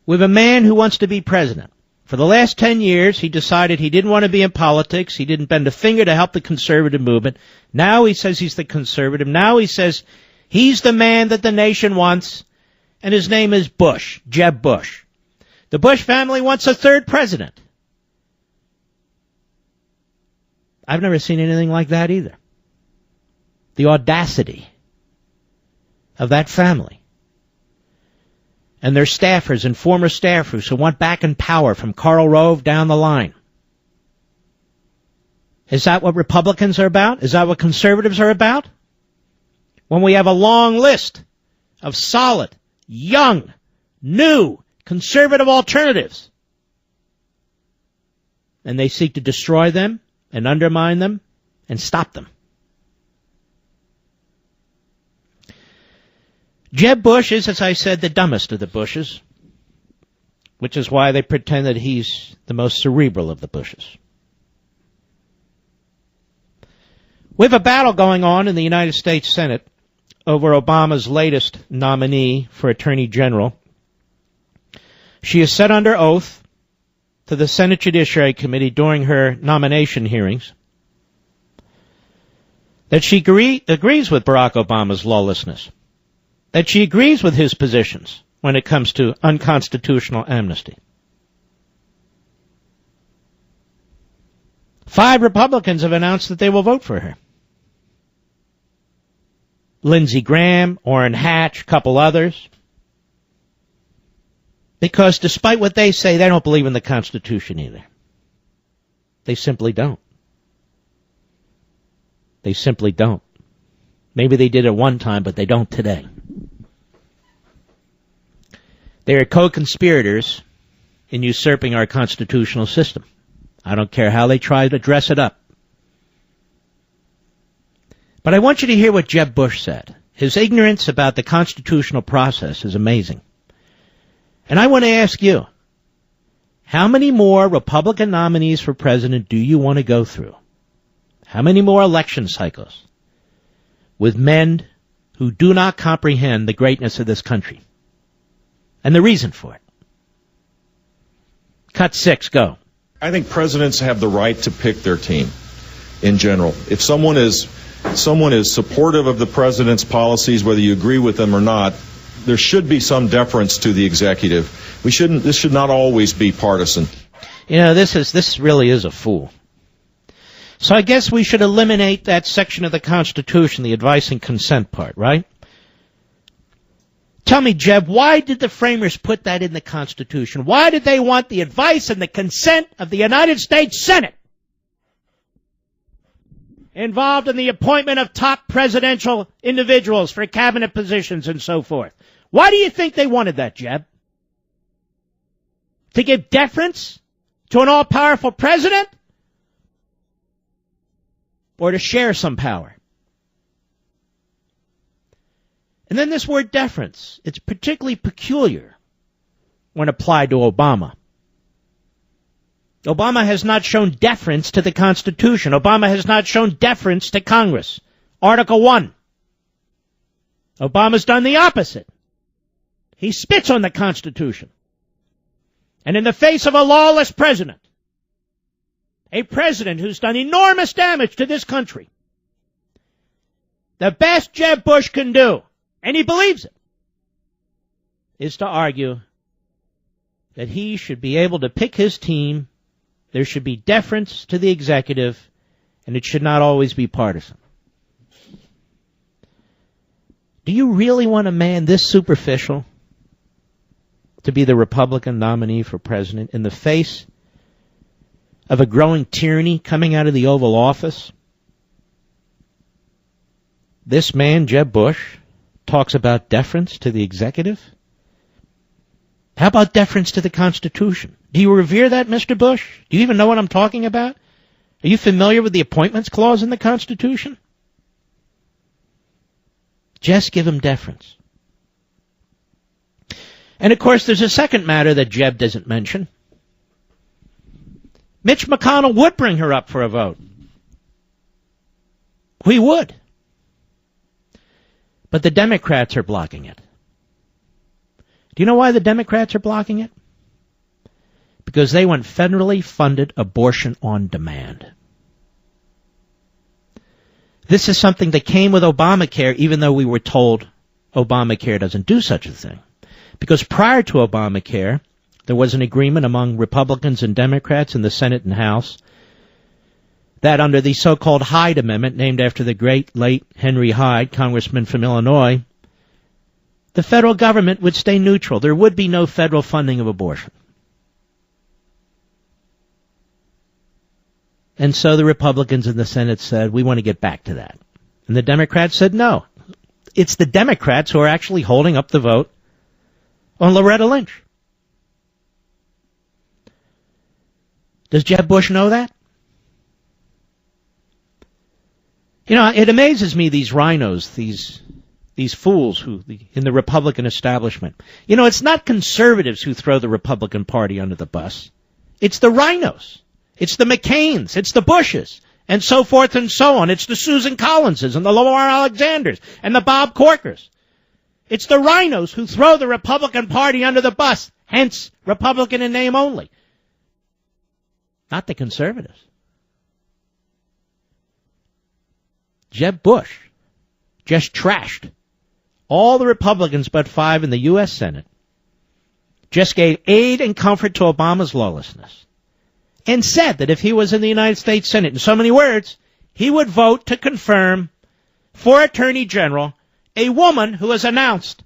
with a man who wants to be president. For the last 10 years, he decided he didn't want to be in politics. He didn't bend a finger to help the conservative movement. Now he says he's the conservative. Now he says he's the man that the nation wants, and his name is Bush, Jeb Bush. The Bush family wants a third president. I've never seen anything like that either. The audacity of that family and their staffers and former staffers who want back in power from Karl Rove down the line. Is that what Republicans are about? Is that what conservatives are about? When we have a long list of solid, young, new, conservative alternatives, and they seek to destroy them and undermine them and stop them. Jeb Bush is, as I said, the dumbest of the Bushes, which is why they pretend that he's the most cerebral of the Bushes. We have a battle going on in the United States Senate over Obama's latest nominee for Attorney General. She is set under oath to the Senate Judiciary Committee during her nomination hearings that she agrees with Barack Obama's lawlessness, that she agrees with his positions when it comes to unconstitutional amnesty. 5 Republicans have announced that they will vote for her. Lindsey Graham, Orrin Hatch, a couple others. Because despite what they say, they don't believe in the Constitution either. They simply don't. They simply don't. Maybe they did at one time, but they don't today. They are co-conspirators in usurping our constitutional system. I don't care how they try to dress it up. But I want you to hear what Jeb Bush said. His ignorance about the constitutional process is amazing. And I want to ask you, how many more Republican nominees for president do you want to go through? How many more election cycles with men who do not comprehend the greatness of this country and the reason for it? Cut 6, go. I think presidents have the right to pick their team in general. If someone is supportive of the president's policies, whether you agree with them or not, there should be some deference to the executive. This should not always be partisan. You know, this really is a fool. So I guess we should eliminate that section of the Constitution, the advice and consent part, right? Tell me, Jeb, why did the framers put that in the Constitution? Why did they want the advice and the consent of the United States Senate involved in the appointment of top presidential individuals for cabinet positions and so forth? Why do you think they wanted that, Jeb? To give deference to an all-powerful president? Or to share some power? And then this word deference, it's particularly peculiar when applied to Obama. Obama has not shown deference to the Constitution. Obama has not shown deference to Congress. Article 1. Obama's done the opposite. He spits on the Constitution. And in the face of a lawless president, a president who's done enormous damage to this country, the best Jeb Bush can do, and he believes it, is to argue that he should be able to pick his team, there should be deference to the executive, and it should not always be partisan. Do you really want a man this superficial to be the Republican nominee for president in the face of a growing tyranny coming out of the Oval Office? This man, Jeb Bush, talks about deference to the executive? How about deference to the Constitution? Do you revere that, Mr. Bush? Do you even know what I'm talking about? Are you familiar with the Appointments Clause in the Constitution? Just give him deference. And of course, there's a second matter that Jeb doesn't mention. Mitch McConnell would bring her up for a vote. We would. But the Democrats are blocking it. Do you know why the Democrats are blocking it? Because they want federally funded abortion on demand. This is something that came with Obamacare, even though we were told Obamacare doesn't do such a thing. Because prior to Obamacare, there was an agreement among Republicans and Democrats in the Senate and House that under the so-called Hyde Amendment, named after the great late Henry Hyde, congressman from Illinois, the federal government would stay neutral. There would be no federal funding of abortion. And so the Republicans in the Senate said, we want to get back to that. And the Democrats said no. It's the Democrats who are actually holding up the vote on Loretta Lynch. Does Jeb Bush know that? You know, it amazes me, these rhinos, these fools in the Republican establishment. You know, it's not conservatives who throw the Republican Party under the bus. It's the rhinos. It's the McCains. It's the Bushes. And so forth and so on. It's the Susan Collinses and the Lamar Alexanders and the Bob Corkers. It's the rhinos who throw the Republican Party under the bus. Hence, Republican in name only. Not the conservatives. Jeb Bush just trashed all the Republicans but 5 in the U.S. Senate. Just gave aid and comfort to Obama's lawlessness. And said that if he was in the United States Senate, in so many words, he would vote to confirm for Attorney General a woman who has announced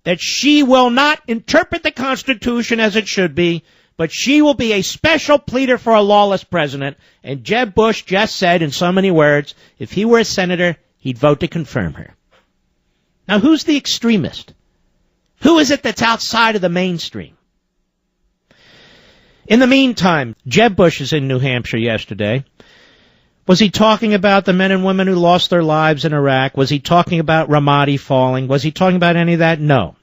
that she will not interpret the Constitution as it should be, but she will be a special pleader for a lawless president. And Jeb Bush just said in so many words, if he were a senator, he'd vote to confirm her. Now, who's the extremist? Who is it that's outside of the mainstream? In the meantime, Jeb Bush is in New Hampshire yesterday. Was he talking about the men and women who lost their lives in Iraq? Was he talking about Ramadi falling? Was he talking about any of that? No.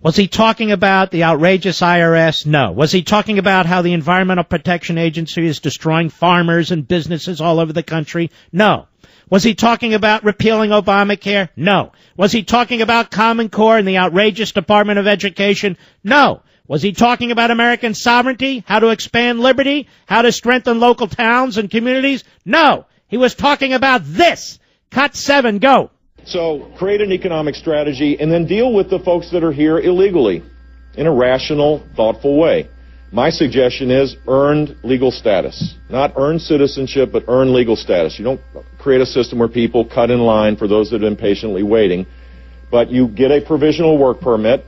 Was he talking about the outrageous IRS? No. Was he talking about how the Environmental Protection Agency is destroying farmers and businesses all over the country? No. Was he talking about repealing Obamacare? No. Was he talking about Common Core and the outrageous Department of Education? No. Was he talking about American sovereignty, how to expand liberty, how to strengthen local towns and communities? No. He was talking about this. Cut 7, go. So create an economic strategy and then deal with the folks that are here illegally in a rational, thoughtful way. My suggestion is earned legal status. Not earned citizenship, but earned legal status. You don't create a system where people cut in line for those that have been patiently waiting, but you get a provisional work permit,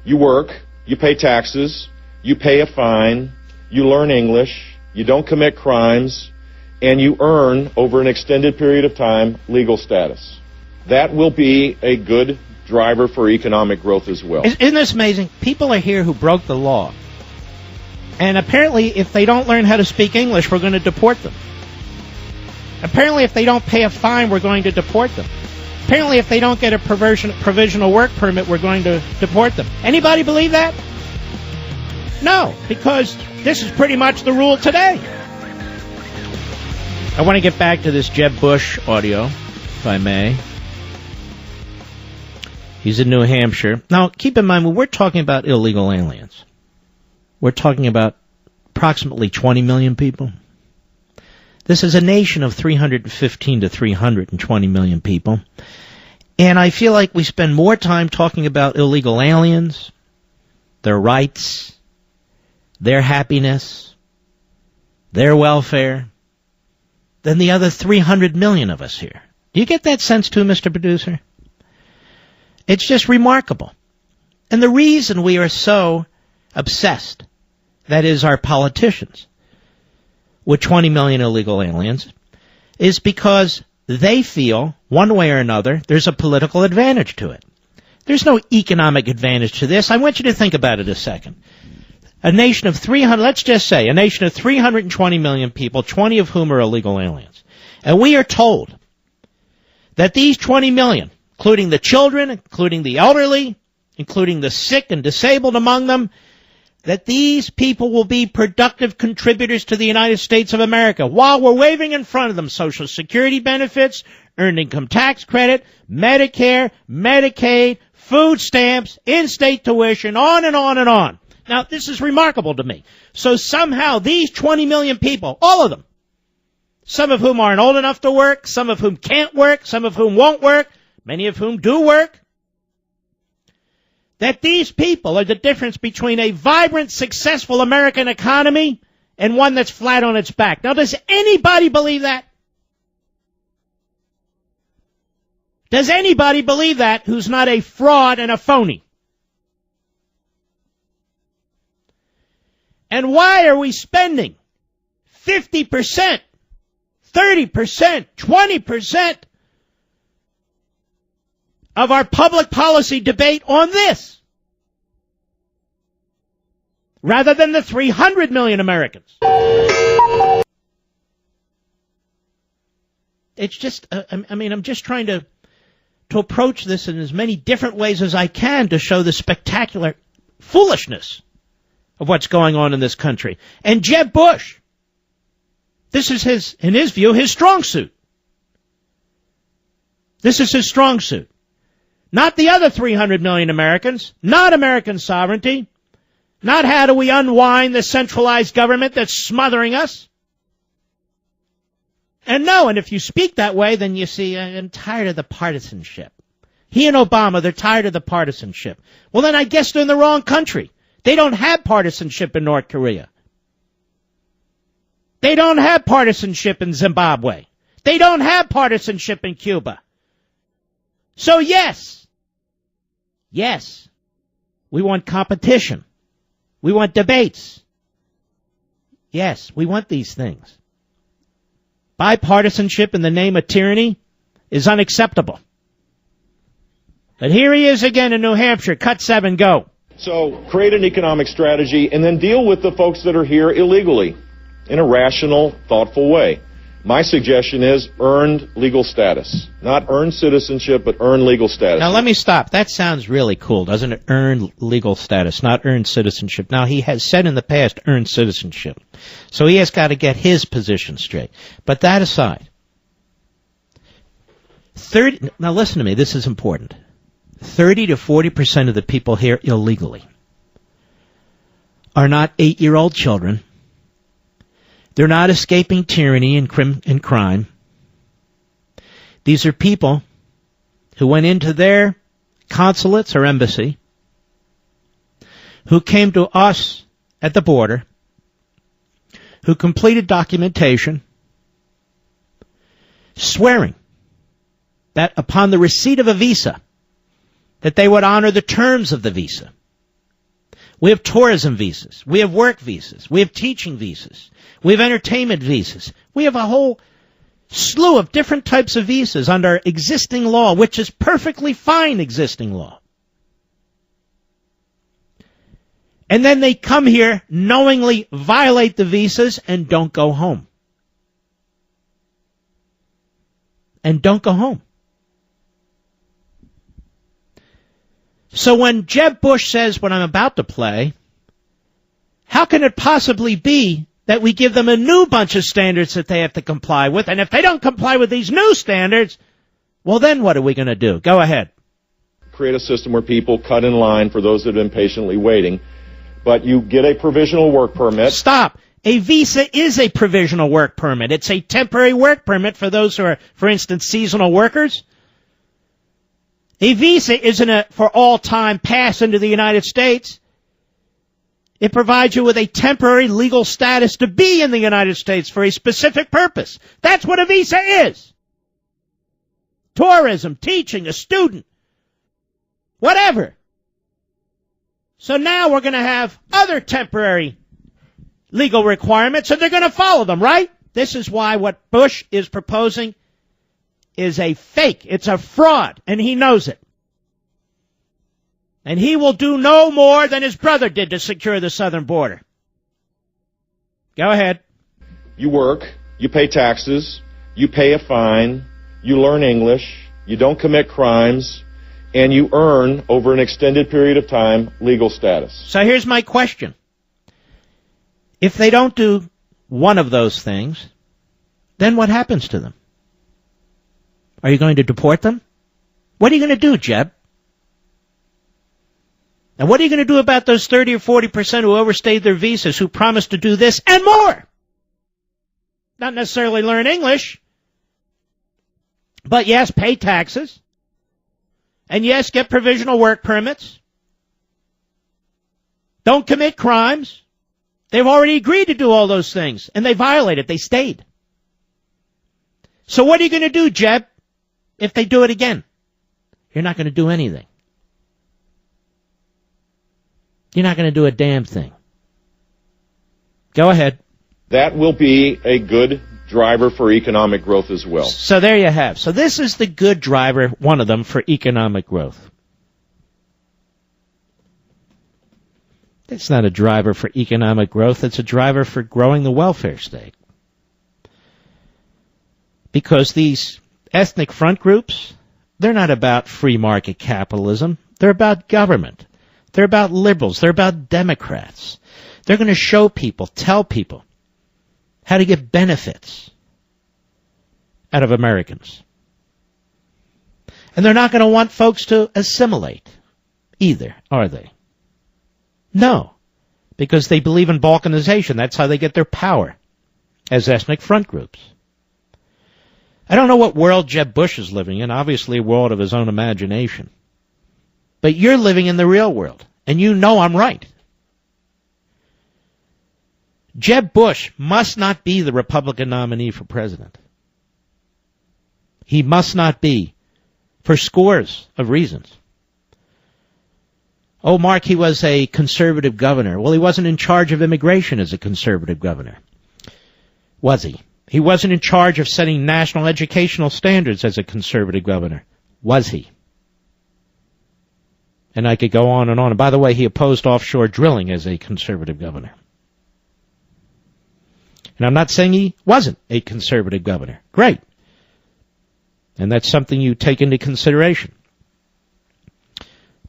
you work, you pay taxes, you pay a fine, you learn English, you don't commit crimes, and you earn, over an extended period of time, legal status. That will be a good driver for economic growth as well. Isn't this amazing? People are here who broke the law. And apparently, if they don't learn how to speak English, we're going to deport them. Apparently, if they don't pay a fine, we're going to deport them. Apparently, if they don't get a provisional work permit, we're going to deport them. Anybody believe that? No, because this is pretty much the rule today. I want to get back to this Jeb Bush audio, if I may. He's in New Hampshire. Now, keep in mind, when we're talking about illegal aliens, we're talking about approximately 20 million people. This is a nation of 315 to 320 million people. And I feel like we spend more time talking about illegal aliens, their rights, their happiness, their welfare, than the other 300 million of us here. Do you get that sense too, Mr. Producer? It's just remarkable. And the reason we are so obsessed, that is our politicians, with 20 million illegal aliens, is because they feel, one way or another, there's a political advantage to it. There's no economic advantage to this. I want you to think about it a second. A nation of 300, let's just say, a nation of 320 million people, 20 of whom are illegal aliens. And we are told that these 20 million, including the children, including the elderly, including the sick and disabled among them, that these people will be productive contributors to the United States of America, while we're waving in front of them Social Security benefits, earned income tax credit, Medicare, Medicaid, food stamps, in-state tuition, on and on and on. Now, this is remarkable to me. So somehow these 20 million people, all of them, some of whom aren't old enough to work, some of whom can't work, some of whom won't work, many of whom do work, that these people are the difference between a vibrant, successful American economy and one that's flat on its back. Now, does anybody believe that? Does anybody believe that who's not a fraud and a phony? And why are we spending 50%, 30%, 20% of our public policy debate on this, rather than the 300 million Americans? It's just, I'm just trying to approach this in as many different ways as I can to show the spectacular foolishness of what's going on in this country. And Jeb Bush, this is in his view, his strong suit. This is his strong suit. Not the other 300 million Americans, not American sovereignty, not how do we unwind the centralized government that's smothering us. And no, and if you speak that way, then you see, I'm tired of the partisanship. He and Obama, they're tired of the partisanship. Well, then I guess they're in the wrong country. They don't have partisanship in North Korea. They don't have partisanship in Zimbabwe. They don't have partisanship in Cuba. So yes, we want competition. We want debates. Yes, we want these things. Bipartisanship in the name of tyranny is unacceptable. But here he is again in New Hampshire. Cut 7, go. So create an economic strategy and then deal with the folks that are here illegally in a rational, thoughtful way. My suggestion is earned legal status. Not earned citizenship, but earned legal status. Now let me stop. That sounds really cool, doesn't it? Earned legal status, not earned citizenship. Now he has said in the past earned citizenship. So he has got to get his position straight. But that aside, now listen to me, this is important. 30 to 40% of the people here illegally are not 8-year-old children. They're not escaping tyranny and crime. These are people who went into their consulates or embassy, who came to us at the border, who completed documentation, swearing that upon the receipt of a visa, that they would honor the terms of the visa. We have tourism visas. We have work visas. We have teaching visas. We have entertainment visas. We have a whole slew of different types of visas under existing law, which is perfectly fine existing law. And then they come here, knowingly violate the visas, and don't go home. And don't go home. So when Jeb Bush says what I'm about to play, how can it possibly be that we give them a new bunch of standards that they have to comply with? And if they don't comply with these new standards, well, then what are we going to do? Go ahead. Create a system where people cut in line for those that have been patiently waiting, but you get a provisional work permit. Stop. A visa is a provisional work permit. It's a temporary work permit for those who are, for instance, seasonal workers. A visa isn't a for all time pass into the United States. It provides you with a temporary legal status to be in the United States for a specific purpose. That's what a visa is. Tourism, teaching, a student, whatever. So now we're going to have other temporary legal requirements, and they're going to follow them, right? This is why what Bush is proposing is a fake. It's a fraud, and he knows it. And he will do no more than his brother did to secure the southern border. Go ahead. You work, you pay taxes, you pay a fine, you learn English, you don't commit crimes, and you earn, over an extended period of time, legal status. So here's my question. If they don't do one of those things, then what happens to them? Are you going to deport them? What are you going to do, Jeb? And what are you going to do about those 30 or 40% who overstayed their visas, who promised to do this and more? Not necessarily learn English, but yes, pay taxes. And yes, get provisional work permits. Don't commit crimes. They've already agreed to do all those things, and they violated. They stayed. So what are you going to do, Jeb, if they do it again? You're not going to do anything. You're not going to do a damn thing. Go ahead. That will be a good driver for economic growth as well. So there you have. So this is the good driver, one of them, for economic growth. It's not a driver for economic growth. It's a driver for growing the welfare state. Because these ethnic front groups, they're not about free market capitalism. They're about government. They're about liberals. They're about Democrats. They're going to show people, tell people how to get benefits out of Americans. And they're not going to want folks to assimilate either, are they? No, because they believe in balkanization. That's how they get their power as ethnic front groups. I don't know what world Jeb Bush is living in, obviously a world of his own imagination. But you're living in the real world, and you know I'm right. Jeb Bush must not be the Republican nominee for president. He must not be, for scores of reasons. Oh, Mark, he was a conservative governor. Well, he wasn't in charge of immigration as a conservative governor. Was he? He wasn't in charge of setting national educational standards as a conservative governor. Was he? And I could go on and on. And by the way, he opposed offshore drilling as a conservative governor. And I'm not saying he wasn't a conservative governor. Great. And that's something you take into consideration.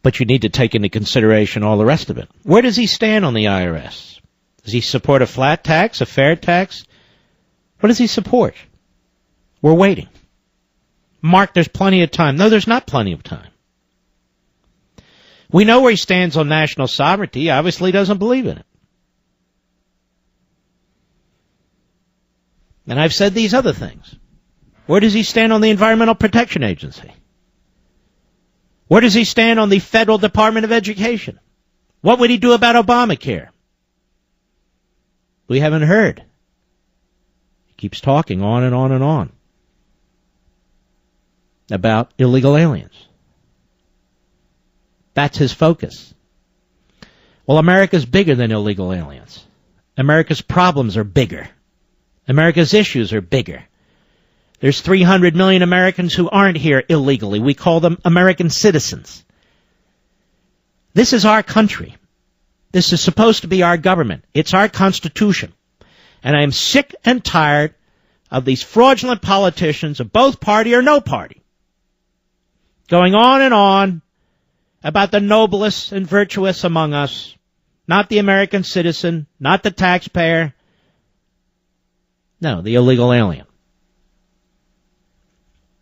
But you need to take into consideration all the rest of it. Where does he stand on the IRS? Does he support a flat tax, a fair tax? What does he support? We're waiting. Mark, there's plenty of time. No, there's not plenty of time. We know where he stands on national sovereignty. He obviously doesn't believe in it. And I've said these other things. Where does he stand on the Environmental Protection Agency? Where does he stand on the Federal Department of Education? What would he do about Obamacare? We haven't heard. He keeps talking on and on and on about illegal aliens. That's his focus. Well, America's bigger than illegal aliens. America's problems are bigger. America's issues are bigger. There's 300 million Americans who aren't here illegally. We call them American citizens. This is our country. This is supposed to be our government. It's our Constitution. And I am sick and tired of these fraudulent politicians of both party or no party going on and on about the noblest and virtuous among us, not the American citizen, not the taxpayer. No, the illegal alien.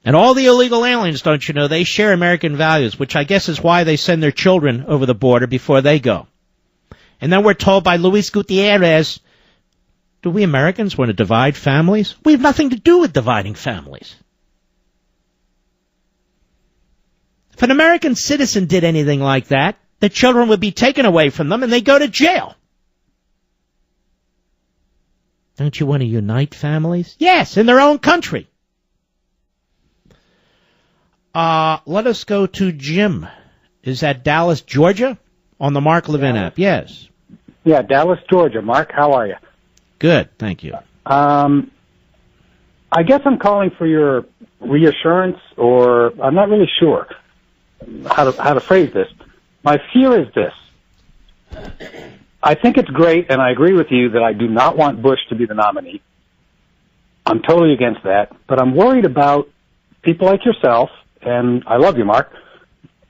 And all the illegal aliens, don't you know, they share American values, which I guess is why they send their children over the border before they go. And then we're told by Luis Gutierrez, do we Americans want to divide families? We have nothing to do with dividing families. If an American citizen did anything like that, the children would be taken away from them and they go to jail. Don't you want to unite families? Yes, in their own country. Let us go to Jim. Is that Dallas, Georgia? On the Mark Levin app. Yes. Yeah, Dallas, Georgia. Mark, how are you? Good, thank you. I guess I'm calling for your reassurance, or I'm not really sure how to phrase this. My fear is this. I think it's great, and I agree with you that I do not want Bush to be the nominee. I'm totally against that, but I'm worried about people like yourself, and I love you, Mark,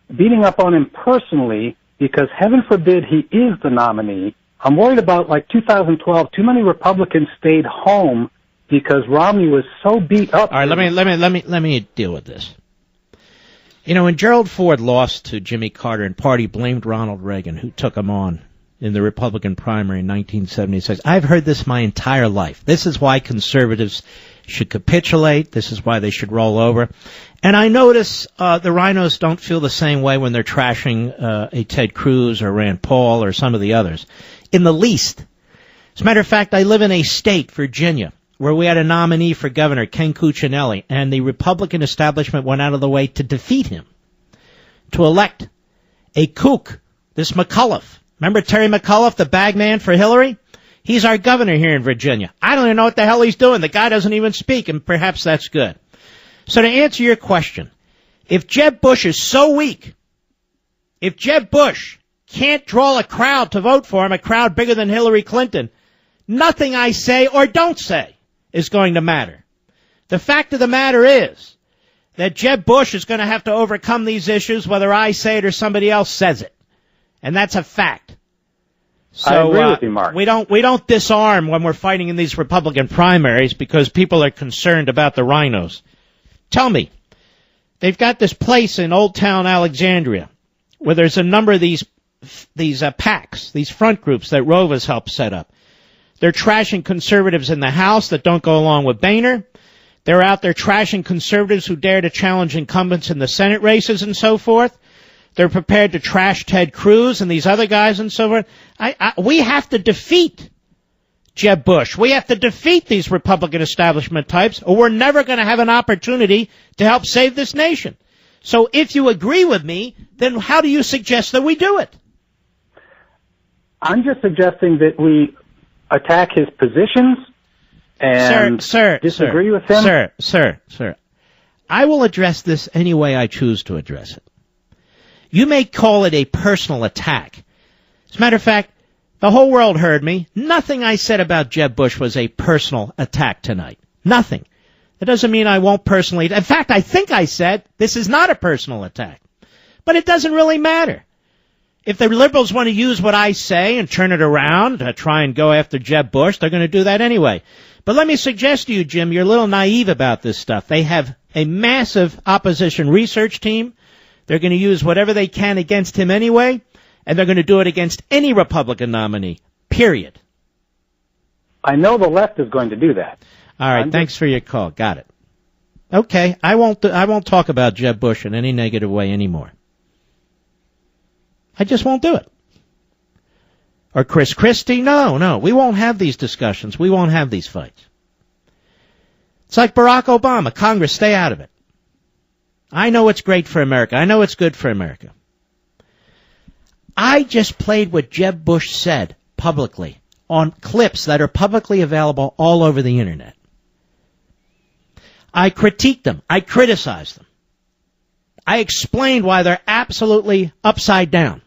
beating up on him personally because heaven forbid he is the nominee. I'm worried about, like 2012, too many Republicans stayed home because Romney was so beat up. All right, let me deal with this. You know, when Gerald Ford lost to Jimmy Carter and party blamed Ronald Reagan, who took him on in the Republican primary in 1976, I've heard this my entire life. This is why conservatives should capitulate. This is why they should roll over. And I notice the rhinos don't feel the same way when they're trashing a Ted Cruz or Rand Paul or some of the others. In the least. As a matter of fact, I live in a state, Virginia, where we had a nominee for governor, Ken Cuccinelli, and the Republican establishment went out of the way to defeat him, to elect a kook, this McAuliffe. Remember Terry McAuliffe, the bagman for Hillary? He's our governor here in Virginia. I don't even know what the hell he's doing. The guy doesn't even speak, and perhaps that's good. So to answer your question, if Jeb Bush is so weak, if Jeb Bush can't draw a crowd to vote for him, a crowd bigger than Hillary Clinton, nothing I say or don't say is going to matter. The fact of the matter is that Jeb Bush is going to have to overcome these issues whether I say it or somebody else says it. And that's a fact. So, I agree with you, Mark. We don't disarm when we're fighting in these Republican primaries because people are concerned about the rhinos. Tell me, they've got this place in Old Town Alexandria where there's a number of these PACs, these front groups that Rova's helped set up. They're trashing conservatives in the House that don't go along with Boehner. They're out there trashing conservatives who dare to challenge incumbents in the Senate races and so forth. They're prepared to trash Ted Cruz and these other guys and so forth. We have to defeat Jeb Bush. We have to defeat these Republican establishment types, or we're never going to have an opportunity to help save this nation. So if you agree with me, then how do you suggest that we do it? I'm just suggesting that we attack his positions and disagree with him. Sir, I will address this any way I choose to address it. You may call it a personal attack. As a matter of fact, the whole world heard me. Nothing I said about Jeb Bush was a personal attack tonight. Nothing. That doesn't mean I won't personally. In fact, I think I said this is not a personal attack. But it doesn't really matter. If the liberals want to use what I say and turn it around to try and go after Jeb Bush, they're going to do that anyway. But let me suggest to you, Jim, you're a little naive about this stuff. They have a massive opposition research team. They're going to use whatever they can against him anyway, and they're going to do it against any Republican nominee, period. I know the left is going to do that. All right, thanks for your call. Got it. Okay, I won't talk about Jeb Bush in any negative way anymore. I just won't do it. Or Chris Christie? No, we won't have these discussions. We won't have these fights. It's like Barack Obama. Congress, stay out of it. I know it's great for America. I know it's good for America. I just played what Jeb Bush said publicly on clips that are publicly available all over the Internet. I critiqued them. I criticized them. I explained why they're absolutely upside down.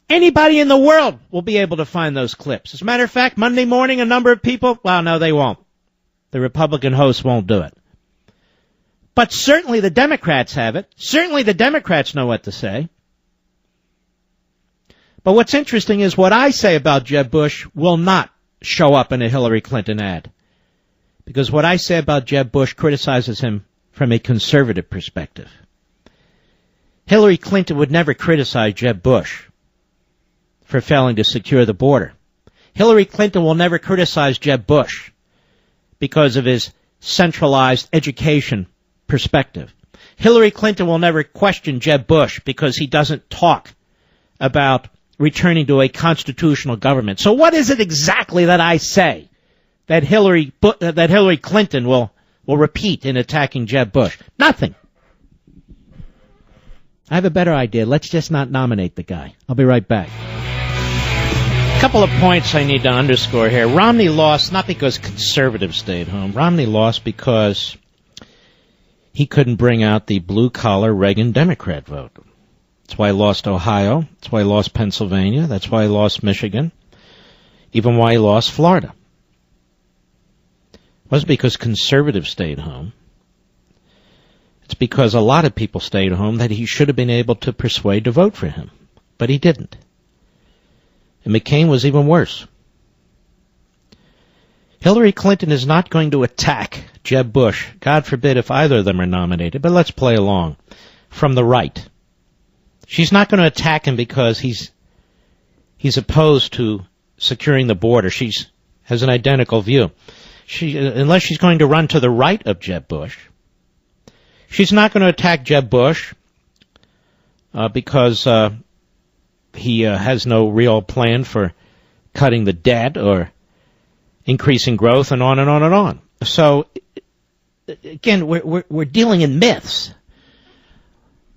Anybody in the world will be able to find those clips. As a matter of fact, Monday morning, a number of people, well, no, they won't. The Republican hosts won't do it. But certainly the Democrats have it. Certainly the Democrats know what to say. But what's interesting is what I say about Jeb Bush will not show up in a Hillary Clinton ad. Because what I say about Jeb Bush criticizes him from a conservative perspective. Hillary Clinton would never criticize Jeb Bush for failing to secure the border. Hillary Clinton will never criticize Jeb Bush because of his centralized education perspective. Hillary Clinton will never question Jeb Bush because he doesn't talk about returning to a constitutional government. So what is it exactly that I say that Hillary Clinton will repeat in attacking Jeb Bush? Nothing. I have a better idea. Let's just not nominate the guy. I'll be right back. A couple of points I need to underscore here. Romney lost not because conservatives stayed home. Romney lost because he couldn't bring out the blue-collar Reagan Democrat vote. That's why he lost Ohio. That's why he lost Pennsylvania. That's why he lost Michigan. Even why he lost Florida. It wasn't because conservatives stayed home. It's because a lot of people stayed home that he should have been able to persuade to vote for him. But he didn't. And McCain was even worse. Hillary Clinton is not going to attack Jeb Bush. God forbid if either of them are nominated, but let's play along. From the right. She's not going to attack him because he's opposed to securing the border. She has an identical view. Unless she's going to run to the right of Jeb Bush. She's not going to attack Jeb Bush because he has no real plan for cutting the debt or increasing growth, and on and on and on. So, again, we're dealing in myths.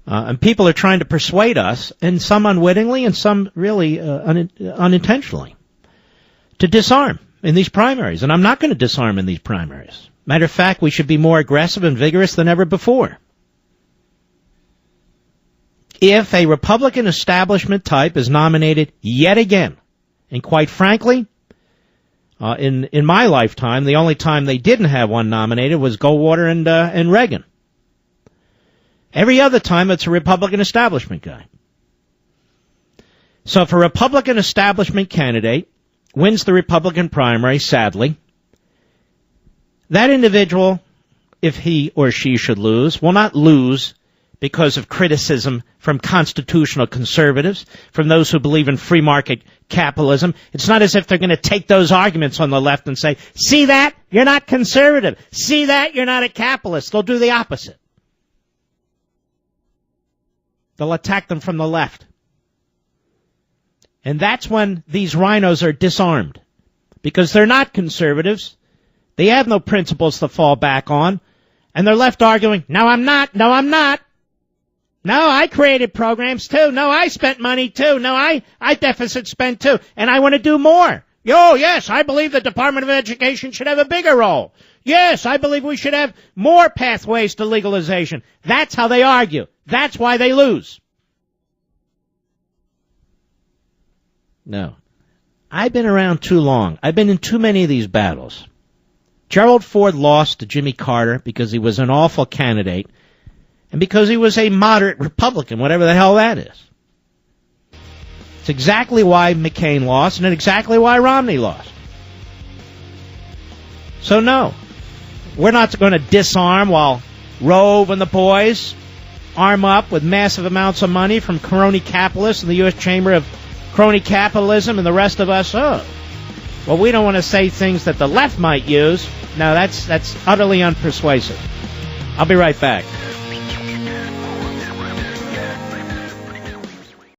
And people are trying to persuade us, and some unwittingly and some really unintentionally, to disarm in these primaries. And I'm not going to disarm in these primaries. Matter of fact, we should be more aggressive and vigorous than ever before. If a Republican establishment type is nominated yet again, and quite frankly, in my lifetime, the only time they didn't have one nominated was Goldwater and Reagan. Every other time, it's a Republican establishment guy. So if a Republican establishment candidate wins the Republican primary, sadly, that individual, if he or she should lose, will not lose because of criticism from constitutional conservatives, from those who believe in free market capitalism. It's not as if they're going to take those arguments on the left and say, see that? You're not conservative. See that? You're not a capitalist. They'll do the opposite. They'll attack them from the left. And that's when these rhinos are disarmed. Because they're not conservatives. They have no principles to fall back on. And they're left arguing, no, I'm not. No, I'm not. No, I created programs too. No, I spent money too. No, I deficit spent too. And I want to do more. Oh, yes, I believe the Department of Education should have a bigger role. Yes, I believe we should have more pathways to legalization. That's how they argue. That's why they lose. No. I've been around too long. I've been in too many of these battles. Gerald Ford lost to Jimmy Carter because he was an awful candidate and because he was a moderate Republican, whatever the hell that is. It's exactly why McCain lost and exactly why Romney lost. So no, we're not going to disarm while Rove and the boys arm up with massive amounts of money from crony capitalists and the U.S. Chamber of Crony Capitalism and the rest of us. Oh, well, we don't want to say things that the left might use. No, that's utterly unpersuasive. I'll be right back.